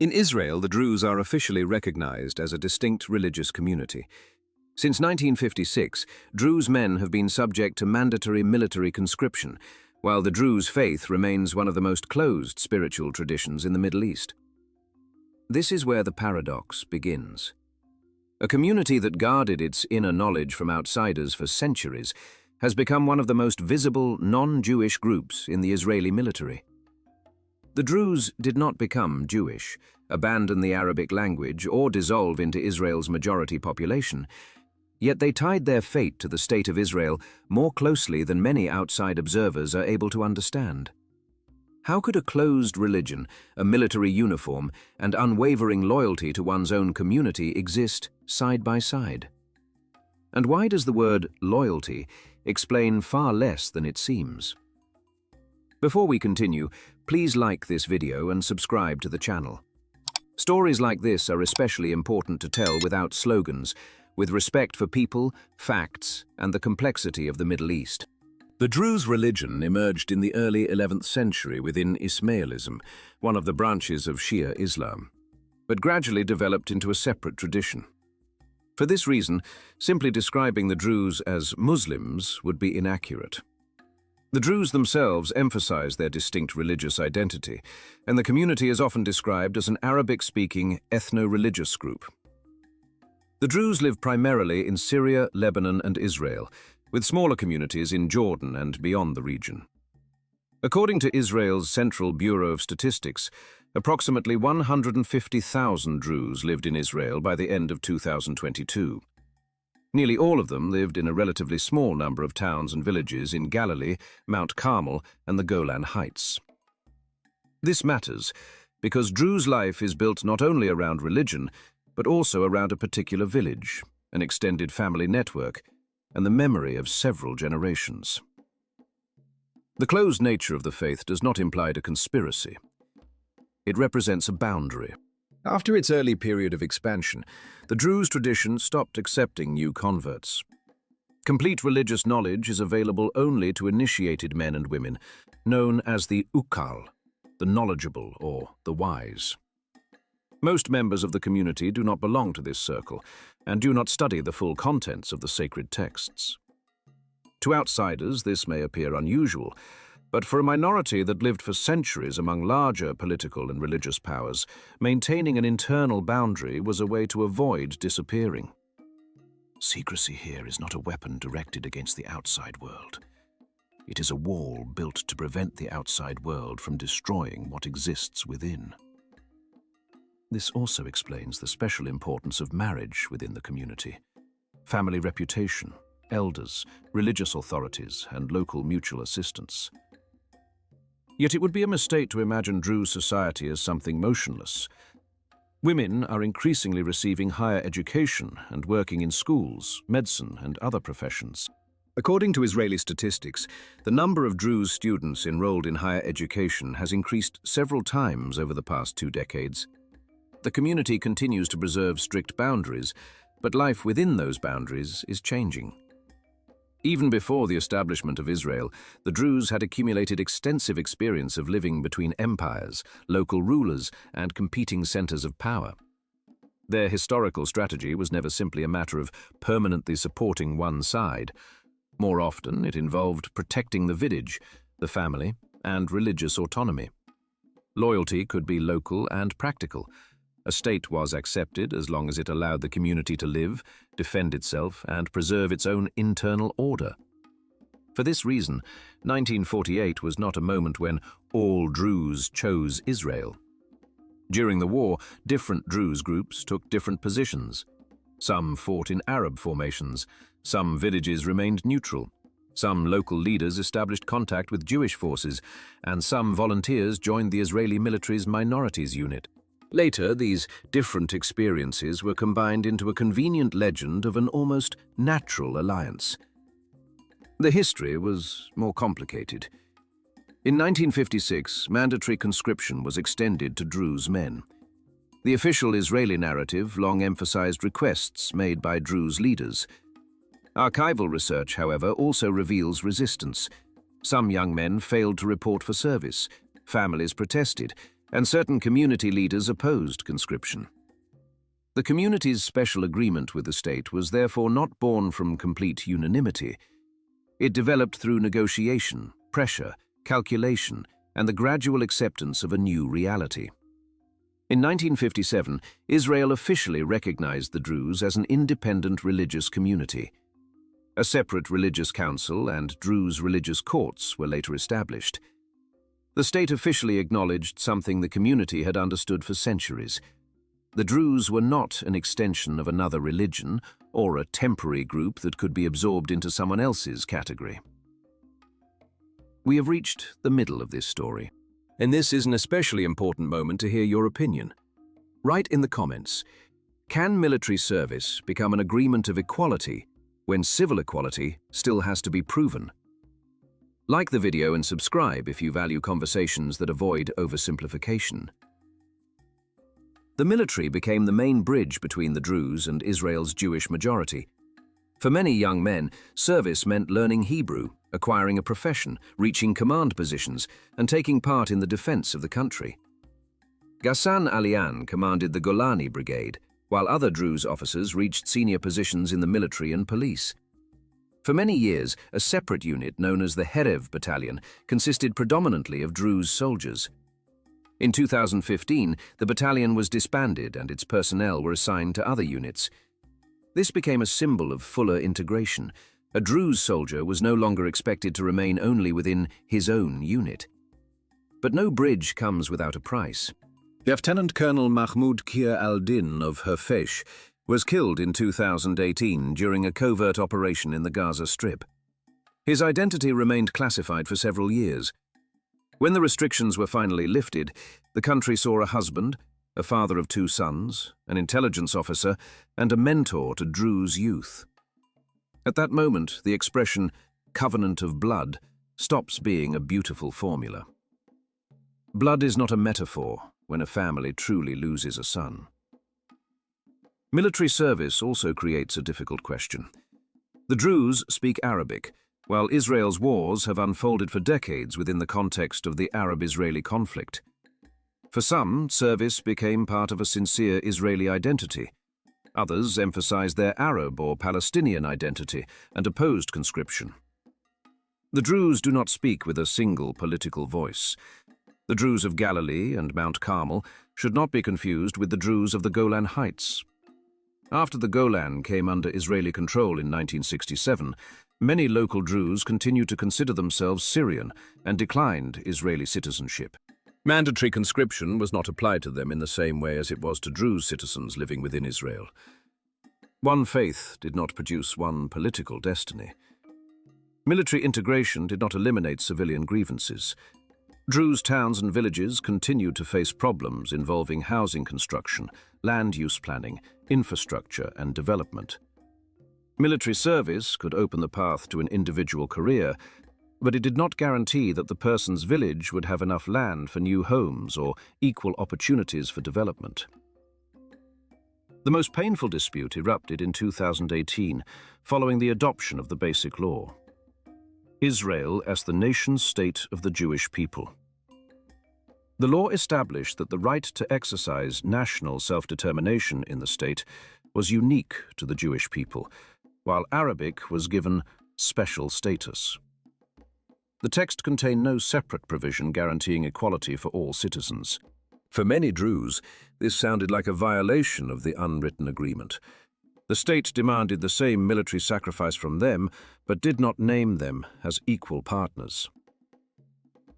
In Israel, the Druze are officially recognized as a distinct religious community. Since 1956, Druze men have been subject to mandatory military conscription, while the Druze faith remains one of the most closed spiritual traditions in the Middle East. This is where the paradox begins. A community that guarded its inner knowledge from outsiders for centuries has become one of the most visible non-Jewish groups in the Israeli military. The Druze did not become Jewish, abandon the Arabic language, or dissolve into Israel's majority population, yet they tied their fate to the state of Israel more closely than many outside observers are able to understand. How could a closed religion, a military uniform, and unwavering loyalty to one's own community exist side by side? And why does the word loyalty explain far less than it seems? Before we continue, please like this video and subscribe to the channel. Stories like this are especially important to tell without slogans, with respect for people, facts, and the complexity of the Middle East. The Druze religion emerged in the early 11th century within Ismailism, one of the branches of Shia Islam, but gradually developed into a separate tradition. For this reason, simply describing the Druze as Muslims would be inaccurate. The Druze themselves emphasize their distinct religious identity, and the community is often described as an Arabic-speaking ethno-religious group. The Druze live primarily in Syria, Lebanon, and Israel, with smaller communities in Jordan and beyond the region. According to Israel's Central Bureau of Statistics, approximately 150,000 Druze lived in Israel by the end of 2022. Nearly all of them lived in a relatively small number of towns and villages in Galilee, Mount Carmel, and the Golan Heights. This matters because Druze life is built not only around religion, but also around a particular village, an extended family network, and the memory of several generations. The closed nature of the faith does not imply a conspiracy. It represents a boundary. After its early period of expansion, the Druze tradition stopped accepting new converts. Complete religious knowledge is available only to initiated men and women, known as the ukal, the knowledgeable or the wise. Most members of the community do not belong to this circle and do not study the full contents of the sacred texts. To outsiders, this may appear unusual, but for a minority that lived for centuries among larger political and religious powers, maintaining an internal boundary was a way to avoid disappearing. Secrecy here is not a weapon directed against the outside world. It is a wall built to prevent the outside world from destroying what exists within. This also explains the special importance of marriage within the community. Family reputation, elders, religious authorities, and local mutual assistance. Yet it would be a mistake to imagine Druze society as something motionless. Women are increasingly receiving higher education and working in schools, medicine, and other professions. According to Israeli statistics, the number of Druze students enrolled in higher education has increased several times over the past 2 decades. The community continues to preserve strict boundaries, but life within those boundaries is changing. Even before the establishment of Israel, the Druze had accumulated extensive experience of living between empires, local rulers, and competing centers of power. Their historical strategy was never simply a matter of permanently supporting one side. More often, it involved protecting the village, the family, and religious autonomy. Loyalty could be local and practical. A state was accepted as long as it allowed the community to live, defend itself, and preserve its own internal order. For this reason, 1948 was not a moment when all Druze chose Israel. During the war, different Druze groups took different positions. Some fought in Arab formations, some villages remained neutral, some local leaders established contact with Jewish forces, and some volunteers joined the Israeli military's minorities unit. Later, these different experiences were combined into a convenient legend of an almost natural alliance. The history was more complicated. In 1956, mandatory conscription was extended to Druze men. The official Israeli narrative long emphasized requests made by Druze leaders. Archival research, however, also reveals resistance. Some young men failed to report for service, families protested, and certain community leaders opposed conscription. The community's special agreement with the state was therefore not born from complete unanimity. It developed through negotiation, pressure, calculation, and the gradual acceptance of a new reality. In 1957, Israel officially recognized the Druze as an independent religious community. A separate religious council and Druze religious courts were later established. The state officially acknowledged something the community had understood for centuries. The Druze were not an extension of another religion or a temporary group that could be absorbed into someone else's category. We have reached the middle of this story, and this is an especially important moment to hear your opinion. Write in the comments, can military service become an agreement of equality when civil equality still has to be proven? Like the video and subscribe if you value conversations that avoid oversimplification. The military became the main bridge between the Druze and Israel's Jewish majority. For many young men, service meant learning Hebrew, acquiring a profession, reaching command positions, and taking part in the defense of the country. Ghassan Alian commanded the Golani Brigade, while other Druze officers reached senior positions in the military and police. For many years, a separate unit known as the Herev Battalion consisted predominantly of Druze soldiers. In 2015, the battalion was disbanded and its personnel were assigned to other units. This became a symbol of fuller integration. A Druze soldier was no longer expected to remain only within his own unit. But no bridge comes without a price. Lieutenant Colonel Mahmoud Kir al-Din of Herfesh was killed in 2018 during a covert operation in the Gaza Strip. His identity remained classified for several years. When the restrictions were finally lifted, the country saw a husband, a father of 2 sons, an intelligence officer, and a mentor to Druze youth. At that moment, the expression, "covenant of blood," stops being a beautiful formula. Blood is not a metaphor when a family truly loses a son. Military service also creates a difficult question. The Druze speak Arabic, while Israel's wars have unfolded for decades within the context of the Arab-Israeli conflict. For some, service became part of a sincere Israeli identity. Others emphasized their Arab or Palestinian identity and opposed conscription. The Druze do not speak with a single political voice. The Druze of Galilee and Mount Carmel should not be confused with the Druze of the Golan Heights. After the Golan came under Israeli control in 1967, many local Druze continued to consider themselves Syrian and declined Israeli citizenship. Mandatory conscription was not applied to them in the same way as it was to Druze citizens living within Israel. One faith did not produce one political destiny. Military integration did not eliminate civilian grievances. Druze towns and villages continued to face problems involving housing construction, land use planning, infrastructure, and development. Military service could open the path to an individual career, but it did not guarantee that the person's village would have enough land for new homes or equal opportunities for development. The most painful dispute erupted in 2018, following the adoption of the Basic Law. Israel as the nation-state of the Jewish people. The law established that the right to exercise national self-determination in the state was unique to the Jewish people, while Arabic was given special status. The text contained no separate provision guaranteeing equality for all citizens. For many Druze, this sounded like a violation of the unwritten agreement. The state demanded the same military sacrifice from them, but did not name them as equal partners.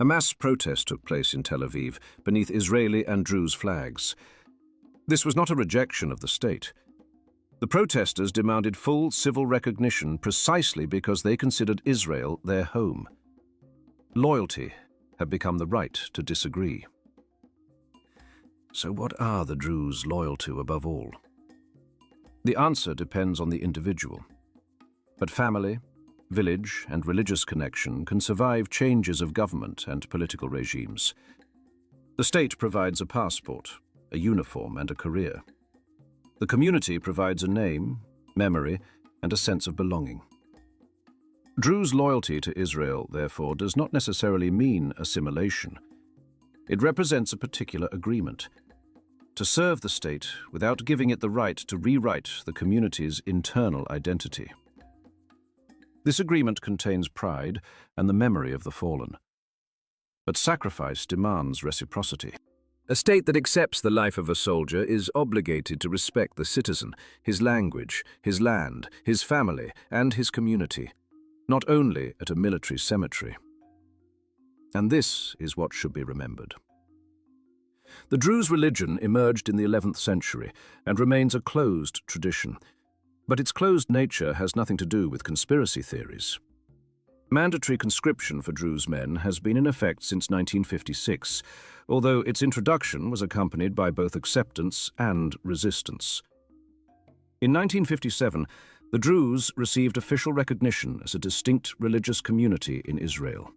A mass protest took place in Tel Aviv beneath Israeli and Druze flags. This was not a rejection of the state. The protesters demanded full civil recognition precisely because they considered Israel their home. Loyalty had become the right to disagree. So what are the Druze loyal to above all? The answer depends on the individual. But family, village, and religious connection can survive changes of government and political regimes. The state provides a passport, a uniform, and a career. The community provides a name, memory, and a sense of belonging. Druze loyalty to Israel, therefore, does not necessarily mean assimilation. It represents a particular agreement to serve the state without giving it the right to rewrite the community's internal identity. This agreement contains pride and the memory of the fallen. But sacrifice demands reciprocity. A state that accepts the life of a soldier is obligated to respect the citizen, his language, his land, his family, and his community, not only at a military cemetery. And this is what should be remembered. The Druze religion emerged in the 11th century and remains a closed tradition, but its closed nature has nothing to do with conspiracy theories. Mandatory conscription for Druze men has been in effect since 1956, although its introduction was accompanied by both acceptance and resistance. In 1957, the Druze received official recognition as a distinct religious community in Israel.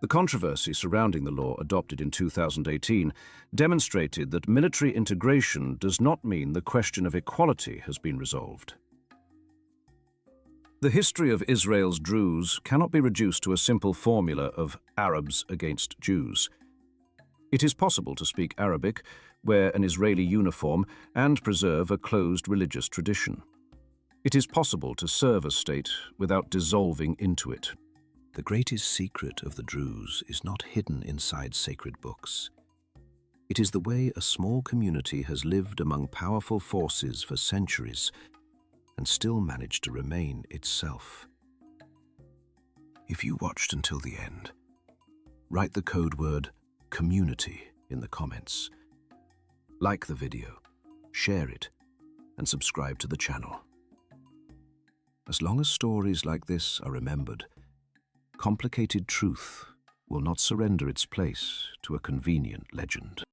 The controversy surrounding the law adopted in 2018 demonstrated that military integration does not mean the question of equality has been resolved. The history of Israel's Druze cannot be reduced to a simple formula of Arabs against Jews. It is possible to speak Arabic, wear an Israeli uniform, and preserve a closed religious tradition. It is possible to serve a state without dissolving into it. The greatest secret of the Druze is not hidden inside sacred books. It is the way a small community has lived among powerful forces for centuries and still managed to remain itself. If you watched until the end, write the code word community in the comments. Like the video, share it, and subscribe to the channel. As long as stories like this are remembered, complicated truth will not surrender its place to a convenient legend.